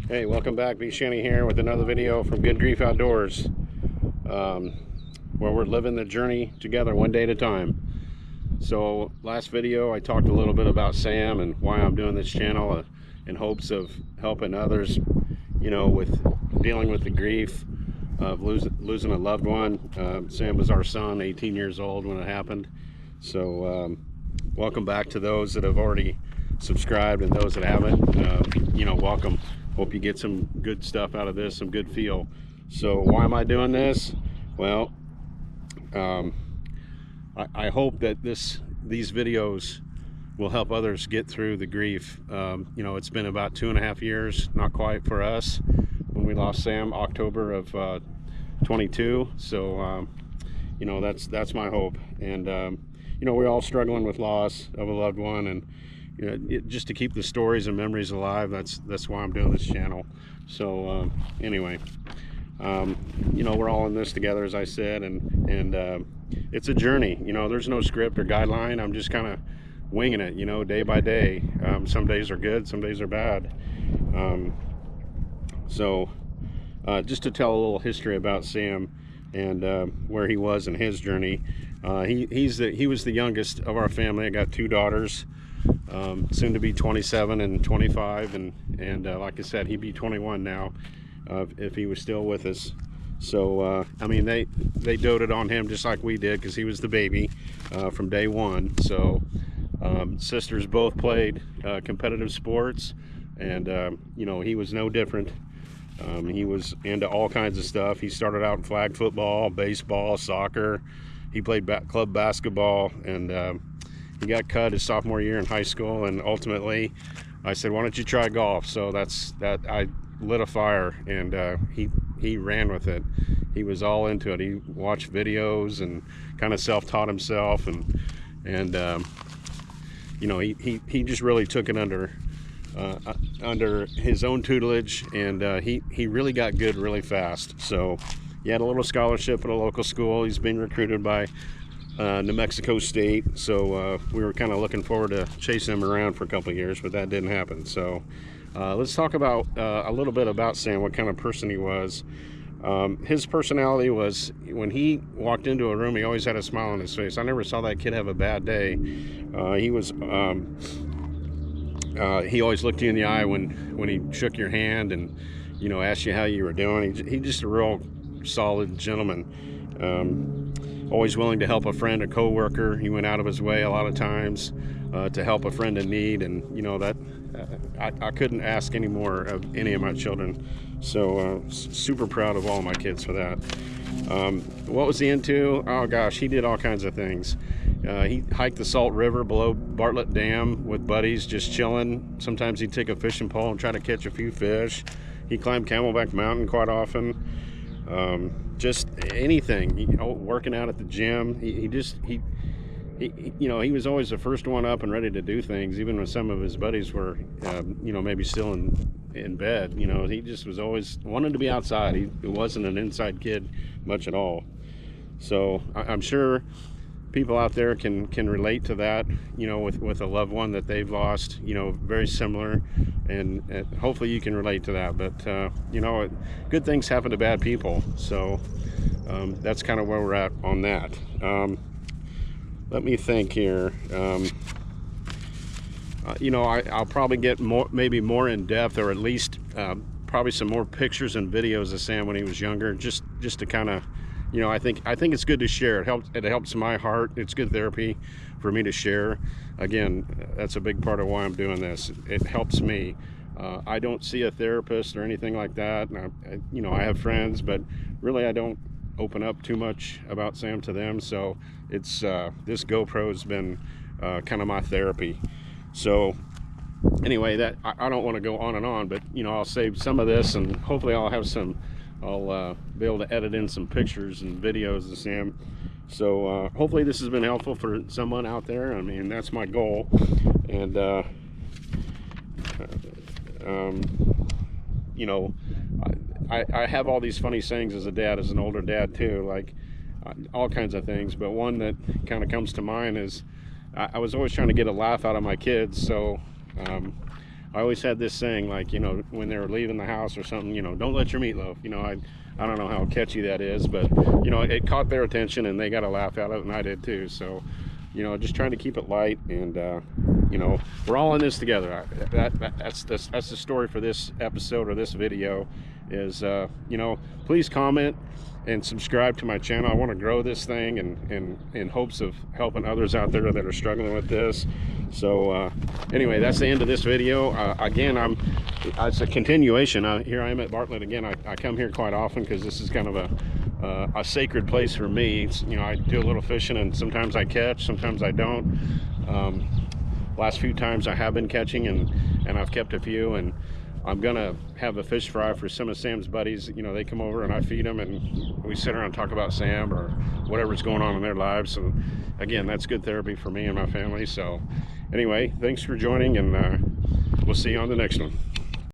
Hey, welcome back. B. Shanny here with another video from Good Grief Outdoors, where we're living the journey together one day at a time. So last video I talked a little bit about Sam and why I'm doing this channel in hopes of helping others, with dealing with the grief of losing a loved one. Sam was our son, 18 years old when it happened. So welcome back to those that have already subscribed, and those that haven't, welcome. Hope you get some good stuff out of this, some good feel. So why am I doing this? Well, I hope that these videos will help others get through the grief. It's been about 2.5 years, not quite, for us when we lost Sam, October of 22. So that's my hope. And we're all struggling with loss of a loved one, and just to keep the stories and memories alive. That's why I'm doing this channel. So anyway, we're all in this together, as I said, and it's a journey. There's no script or guideline. I'm just kind of winging it, day by day. Some days are good, some days are bad. Just to tell a little history about Sam and where he was in his journey. He was the youngest of our family. I got 2 daughters, soon to be 27 and 25, and like I said, he'd be 21 now if he was still with us. So they doted on him just like we did, because he was the baby from day one. So sisters both played competitive sports, and he was no different. He was into all kinds of stuff. He started out in flag football, baseball, soccer. He played club basketball, and he got cut his sophomore year in high school. And ultimately I said, why don't you try golf? So I lit a fire, and he ran with it. He was all into it. He watched videos and kind of self-taught himself, and he just really took it under his own tutelage, and he really got good really fast. So he had a little scholarship at a local school. He's been recruited by New Mexico State. So we were kind of looking forward to chasing him around for a couple of years, but that didn't happen. So let's talk about a little bit about Sam, what kind of person he was. His personality was, when he walked into a room, he always had a smile on his face. I never saw that kid have a bad day. He always looked you in the eye when he shook your hand and asked you how you were doing. He just a real solid gentleman. Always willing to help a friend, a co-worker. He went out of his way a lot of times to help a friend in need, and I couldn't ask any more of any of my children. So super proud of all my kids for that. What was he into? Oh gosh, he did all kinds of things. He hiked the Salt River below Bartlett Dam with buddies, just chilling. Sometimes he'd take a fishing pole and try to catch a few fish. He climbed Camelback Mountain quite often. Just anything, working out at the gym. He was always the first one up and ready to do things, even when some of his buddies were, maybe still in bed. He just was always wanted to be outside. He wasn't an inside kid much at all. So I'm sure people out there can relate to that, with a loved one that they've lost, very similar, and hopefully you can relate to that. But good things happen to bad people. So that's kind of where we're at on that. Let me think here. I'll probably get maybe more in depth, or at least probably some more pictures and videos of Sam when he was younger, just to kind of, I think it's good to share. It helps my heart. It's good therapy for me to share. Again, that's a big part of why I'm doing this. It helps me. I don't see a therapist or anything like that. And I have friends, but really I don't open up too much about Sam to them. So it's this GoPro's been kind of my therapy. So anyway, that I don't want to go on and on, but I'll save some of this, and hopefully I'll be able to edit in some pictures and videos of Sam. So hopefully this has been helpful for someone out there. I mean, that's my goal. And I have all these funny sayings as a dad, as an older dad too, like all kinds of things. But one that kind of comes to mind is I was always trying to get a laugh out of my kids. So I always had this saying, like, you know, when they were leaving the house or something, you know, don't let your meatloaf, you know, I don't know how catchy that is, but, you know, it caught their attention and they got a laugh out of it, and I did too. So, you know, just trying to keep it light, and, you know, we're all in this together. That's the story for this episode or this video is, you know, please comment and subscribe to my channel. I want to grow this thing, and in hopes of helping others out there that are struggling with this. So anyway, that's the end of this video. Again, it's a continuation. Here I am at Bartlett again. I come here quite often because this is kind of a sacred place for me. It's, you know, I do a little fishing, and sometimes I catch, sometimes I don't. Last few times I have been catching, and I've kept a few, and I'm gonna have a fish fry for some of Sam's buddies. You know, they come over and I feed them, and we sit around and talk about Sam or whatever's going on in their lives. So again, that's good therapy for me and my family. So anyway, thanks for joining, and we'll see you on the next one.